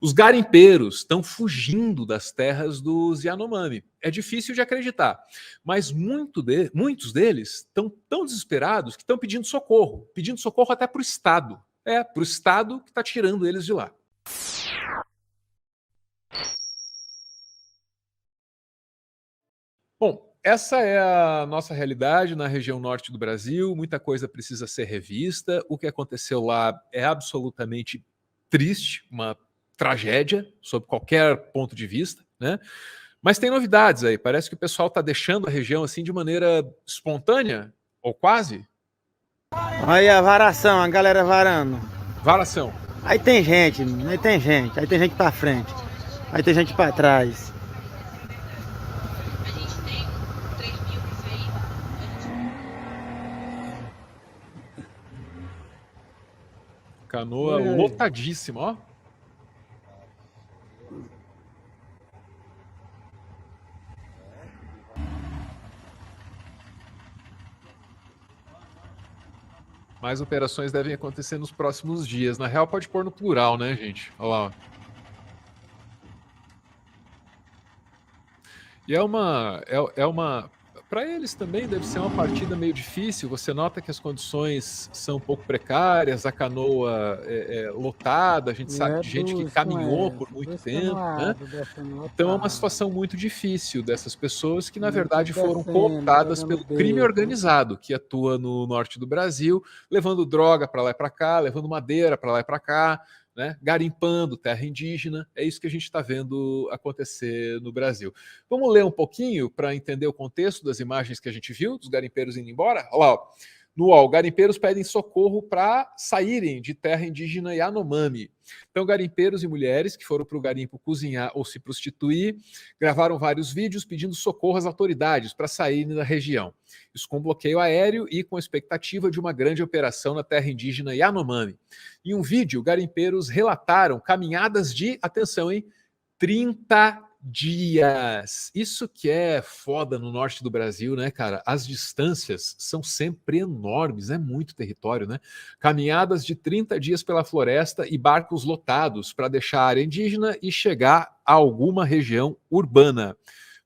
Os garimpeiros estão fugindo das terras dos Yanomami. É difícil de acreditar, mas muitos deles estão tão desesperados que estão pedindo socorro até para o Estado. Para o Estado que está tirando eles de lá. Bom, essa é a nossa realidade na região norte do Brasil. Muita coisa precisa ser revista. O que aconteceu lá é absolutamente triste, uma tragédia, sob qualquer ponto de vista, né? Mas tem novidades aí. Parece que o pessoal está deixando a região assim de maneira espontânea, ou quase. Aí a varação, a galera varando. Varação. Aí tem gente pra frente, aí tem gente pra trás. A gente tem 3 mil que sair. Canoa lotadíssima, ó. Mais operações devem acontecer nos próximos dias. Na real, pode pôr no plural, né, gente? Olha lá. Ó. E é uma para eles também deve ser uma partida meio difícil. Você nota que as condições são um pouco precárias, a canoa é lotada, a gente sabe de gente que caminhou por muito tempo, né? Então é uma situação muito difícil dessas pessoas que, na verdade, foram cooptadas pelo crime organizado que atua no norte do Brasil, levando droga para lá e para cá, levando madeira para lá e para cá, né? Garimpando terra indígena. É isso que a gente está vendo acontecer no Brasil. Vamos ler um pouquinho para entender o contexto das imagens que a gente viu dos garimpeiros indo embora? Olha lá, ó. No UOL, garimpeiros pedem socorro para saírem de terra indígena Yanomami. Então, garimpeiros e mulheres que foram para o garimpo cozinhar ou se prostituir gravaram vários vídeos pedindo socorro às autoridades para saírem da região. Isso com bloqueio aéreo e com expectativa de uma grande operação na terra indígena Yanomami. Em um vídeo, garimpeiros relataram caminhadas de, atenção, hein, 30 dias. Isso que é foda no norte do Brasil, né, cara? As distâncias são sempre enormes, é muito território, né? Caminhadas de 30 dias pela floresta e barcos lotados para deixar a área indígena e chegar a alguma região urbana.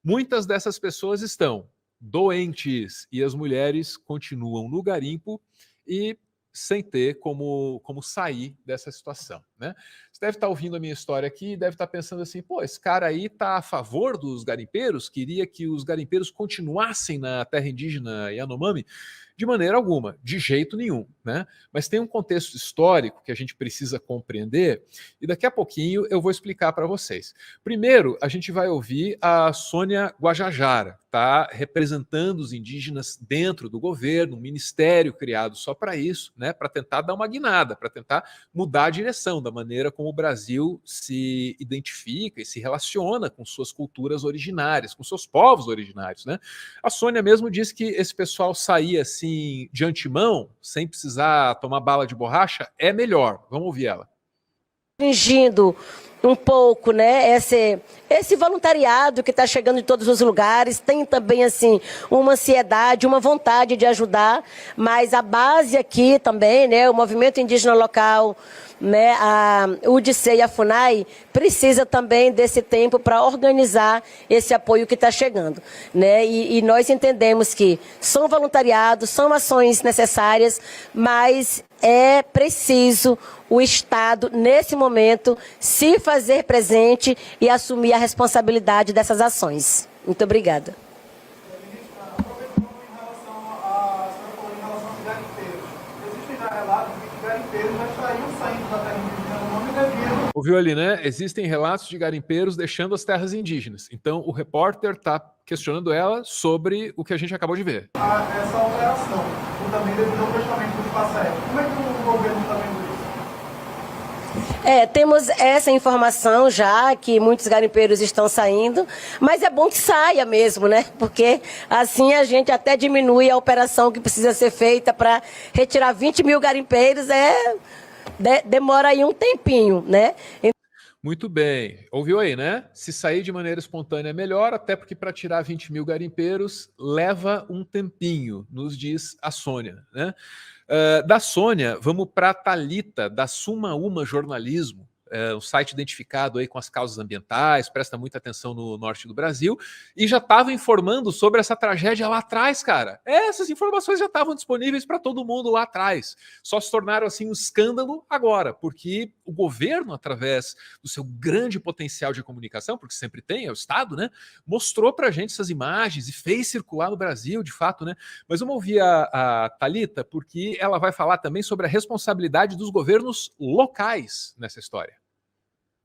Muitas dessas pessoas estão doentes e as mulheres continuam no garimpo e sem ter como sair dessa situação, né? Você deve estar ouvindo a minha história aqui e deve estar pensando assim, pô, esse cara aí está a favor dos garimpeiros? Queria que os garimpeiros continuassem na terra indígena Yanomami? De maneira alguma, de jeito nenhum, né? Mas tem um contexto histórico que a gente precisa compreender e daqui a pouquinho eu vou explicar para vocês. Primeiro, a gente vai ouvir a Sônia Guajajara, tá? Representando os indígenas dentro do governo, um ministério criado só para isso, né? Para tentar dar uma guinada, para tentar mudar a direção da maneira como o Brasil se identifica e se relaciona com suas culturas originárias, com seus povos originários, né? A Sônia mesmo disse que esse pessoal sair assim de antemão, sem precisar tomar bala de borracha, é melhor. Vamos ouvir ela. Fingindo um pouco, né, esse voluntariado que está chegando em todos os lugares, tem também assim uma ansiedade, uma vontade de ajudar, mas a base aqui também, né, o movimento indígena local, né, a UDC e a FUNAI precisa também desse tempo para organizar esse apoio que está chegando, né, e nós entendemos que são voluntariados, são ações necessárias, mas é preciso o Estado, nesse momento, se fazer presente e assumir a responsabilidade dessas ações. Muito obrigada. Em relação aos garimpeiros, existem já relatos de que garimpeiros já estariam saindo da terra indígena devido... Ouviu ali, né? Existem relatos de garimpeiros deixando as terras indígenas. Então, o repórter está questionando ela sobre o que a gente acabou de ver. Essa alteração, e também devido ao fechamento do espaço aéreo. Como é que o governo está vendo isso? Temos essa informação já, que muitos garimpeiros estão saindo, mas é bom que saia mesmo, né? Porque assim a gente até diminui a operação que precisa ser feita para retirar 20 mil garimpeiros, demora aí um tempinho, né? Muito bem. Ouviu aí, né? Se sair de maneira espontânea é melhor, até porque para tirar 20 mil garimpeiros leva um tempinho, nos diz a Sônia, né? Da Sônia, vamos para a Thalita, da Suma Uma Jornalismo. um site identificado aí com as causas ambientais, presta muita atenção no norte do Brasil, e já estava informando sobre essa tragédia lá atrás, cara. Essas informações já estavam disponíveis para todo mundo lá atrás. Só se tornaram assim um escândalo agora, porque o governo, através do seu grande potencial de comunicação, porque sempre tem, é o Estado, né? Mostrou para a gente essas imagens e fez circular no Brasil, de fato, né? Mas vamos ouvir a Thalita, porque ela vai falar também sobre a responsabilidade dos governos locais nessa história.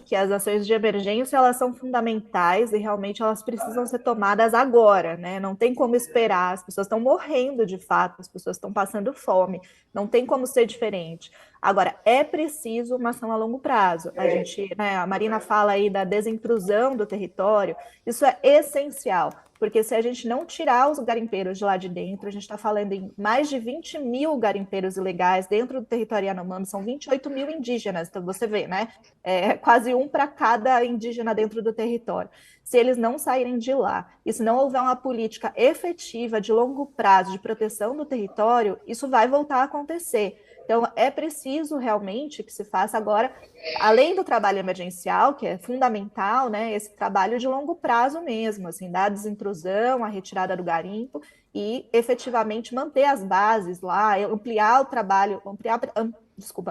Que as ações de emergência, elas são fundamentais e realmente elas precisam ser tomadas agora, né? Não tem como esperar, as pessoas estão morrendo de fato, as pessoas estão passando fome, não tem como ser diferente. Agora, é preciso uma ação a longo prazo. A gente, né, a Marina fala aí da desintrusão do território, isso é essencial, porque se a gente não tirar os garimpeiros de lá de dentro, a gente está falando em mais de 20 mil garimpeiros ilegais dentro do território Yanomami, são 28 mil indígenas, então você vê, né? É quase um para cada indígena dentro do território. Se eles não saírem de lá, e se não houver uma política efetiva de longo prazo de proteção do território, isso vai voltar a acontecer. Então, é preciso realmente que se faça agora, além do trabalho emergencial, que é fundamental, né, esse trabalho de longo prazo mesmo, assim, da desintrusão, a retirada do garimpo e efetivamente manter as bases lá, ampliar o trabalho,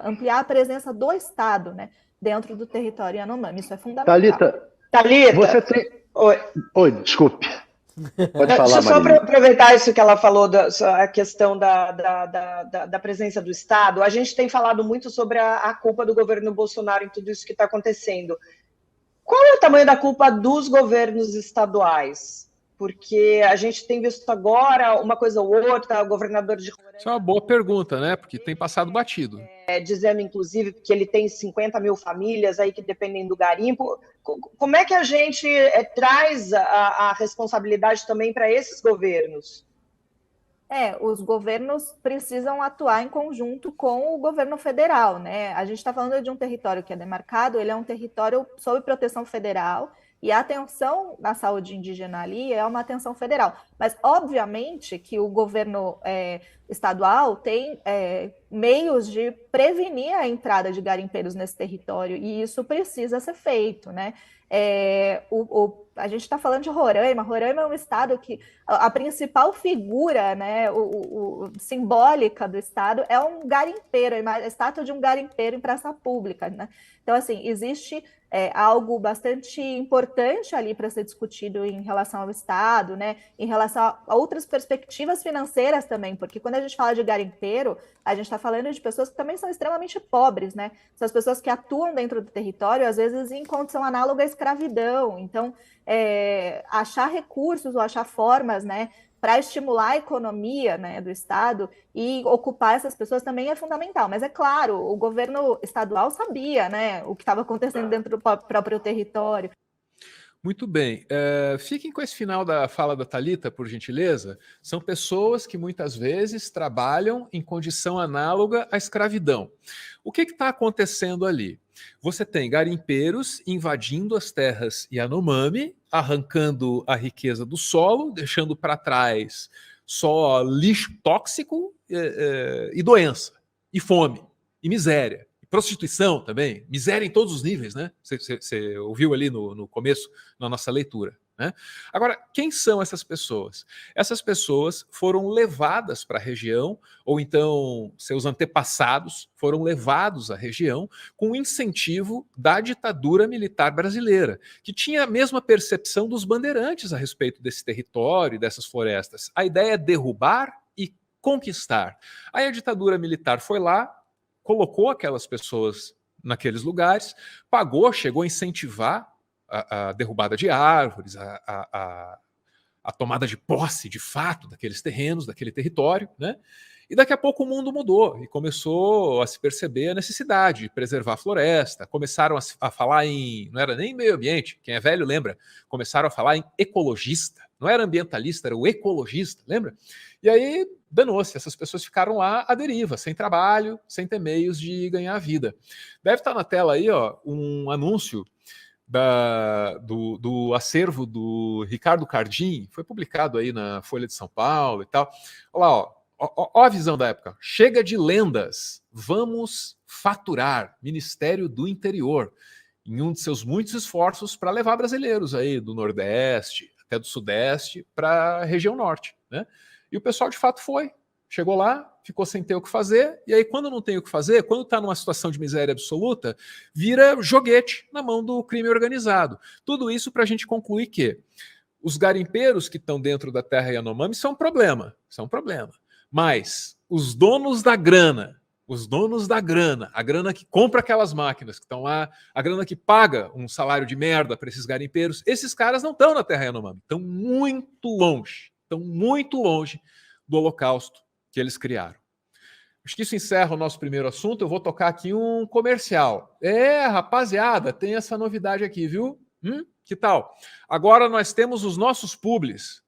ampliar a presença do Estado, né, dentro do território Yanomami. Isso é fundamental. Thalita, você tem... Oi, desculpe. Pode falar, deixa eu só Marina. aproveitar isso que ela falou, a questão da presença do Estado. A gente tem falado muito sobre a culpa do governo Bolsonaro em tudo isso que está acontecendo. Qual é o tamanho da culpa dos governos estaduais? Porque a gente tem visto agora uma coisa ou outra, o governador de Roraima... Isso é uma boa pergunta, né? Porque tem passado batido. Dizendo, inclusive, que ele tem 50 mil famílias aí que dependem do garimpo. Como é que a gente traz a responsabilidade também para esses governos? Os governos precisam atuar em conjunto com o governo federal, né? A gente está falando de um território que é demarcado, ele é um território sob proteção federal, e a atenção na saúde indígena ali é uma atenção federal. Mas, obviamente, que o governo estadual tem meios de prevenir a entrada de garimpeiros nesse território, e isso precisa ser feito, né? A gente está falando de Roraima. Roraima é um estado que a principal figura, né, simbólica do estado é um garimpeiro, a estátua de um garimpeiro em praça pública, né? Então, assim, existe algo bastante importante ali para ser discutido em relação ao estado, né, em relação a outras perspectivas financeiras também, porque quando a gente fala de garimpeiro, a gente está falando de pessoas que também são extremamente pobres, né? São as pessoas que atuam dentro do território, às vezes em condição análoga à escravidão. Então, achar recursos ou achar formas, né, para estimular a economia, né, do Estado e ocupar essas pessoas também é fundamental. Mas é claro, o governo estadual sabia, né, o que estava acontecendo dentro do próprio território. Muito bem. Fiquem com esse final da fala da Thalita, por gentileza. São pessoas que muitas vezes trabalham em condição análoga à escravidão. O que está acontecendo ali? Você tem garimpeiros invadindo as terras Yanomami, arrancando a riqueza do solo, deixando para trás só lixo tóxico e doença, e fome, e miséria. Prostituição também, miséria em todos os níveis, né? Você ouviu ali no começo, na nossa leitura, né? Agora, quem são essas pessoas? Essas pessoas foram levadas para a região, ou então seus antepassados foram levados à região com o incentivo da ditadura militar brasileira, que tinha a mesma percepção dos bandeirantes a respeito desse território e dessas florestas. A ideia é derrubar e conquistar. Aí a ditadura militar foi lá, colocou aquelas pessoas naqueles lugares, pagou, chegou a incentivar a derrubada de árvores, a tomada de posse, de fato, daqueles terrenos, daquele território, né? E daqui a pouco o mundo mudou e começou a se perceber a necessidade de preservar a floresta. Começaram a falar em... Não era nem meio ambiente, quem é velho lembra. Começaram a falar em ecologista. Não era ambientalista, era o ecologista, lembra? E aí danou-se, essas pessoas ficaram lá à deriva, sem trabalho, sem ter meios de ganhar vida. Deve estar na tela aí, ó, um anúncio do acervo do Ricardo Cardim, foi publicado aí na Folha de São Paulo e tal. Olha lá, ó a visão da época. Chega de lendas, vamos faturar. Ministério do Interior. em um de seus muitos esforços para levar brasileiros aí do Nordeste, até do Sudeste, para a região Norte, né? E o pessoal de fato foi, chegou lá, ficou sem ter o que fazer, e aí quando não tem o que fazer, quando está numa situação de miséria absoluta, vira joguete na mão do crime organizado. Tudo isso para a gente concluir que os garimpeiros que estão dentro da terra Yanomami são um problema, mas os donos da grana, a grana que compra aquelas máquinas que estão lá, a grana que paga um salário de merda para esses garimpeiros, esses caras não estão na terra Yanomami, estão muito longe do holocausto que eles criaram. Acho que isso encerra o nosso primeiro assunto. Eu vou tocar aqui um comercial. Rapaziada, tem essa novidade aqui, viu? Que tal? Agora nós temos os nossos publis.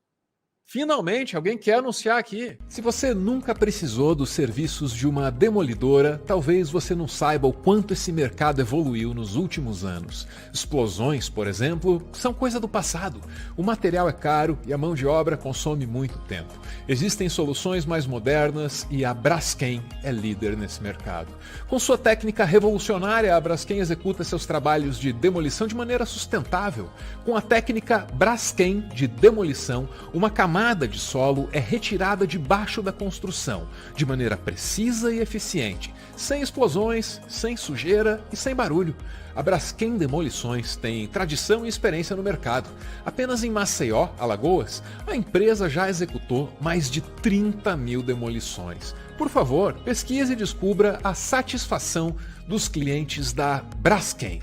Finalmente, alguém quer anunciar aqui. Se você nunca precisou dos serviços de uma demolidora, talvez você não saiba o quanto esse mercado evoluiu nos últimos anos. Explosões, por exemplo, são coisa do passado. O material é caro e a mão de obra consome muito tempo. Existem soluções mais modernas e a Braskem é líder nesse mercado. Com sua técnica revolucionária, a Braskem executa seus trabalhos de demolição de maneira sustentável. Com a técnica Braskem de demolição, uma camada de solo é retirada debaixo da construção, de maneira precisa e eficiente, sem explosões, sem sujeira e sem barulho. A Braskem Demolições tem tradição e experiência no mercado. Apenas em Maceió, Alagoas, a empresa já executou mais de 30 mil demolições. Por favor, pesquise e descubra a satisfação dos clientes da Braskem.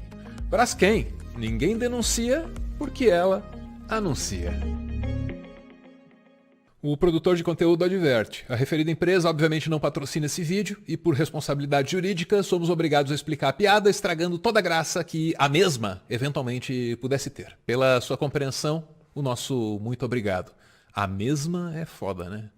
Braskem, ninguém denuncia porque ela anuncia. O produtor de conteúdo adverte. A referida empresa obviamente não patrocina esse vídeo e por responsabilidade jurídica somos obrigados a explicar a piada, estragando toda a graça que a mesma eventualmente pudesse ter. Pela sua compreensão, o nosso muito obrigado. A mesma é foda, né?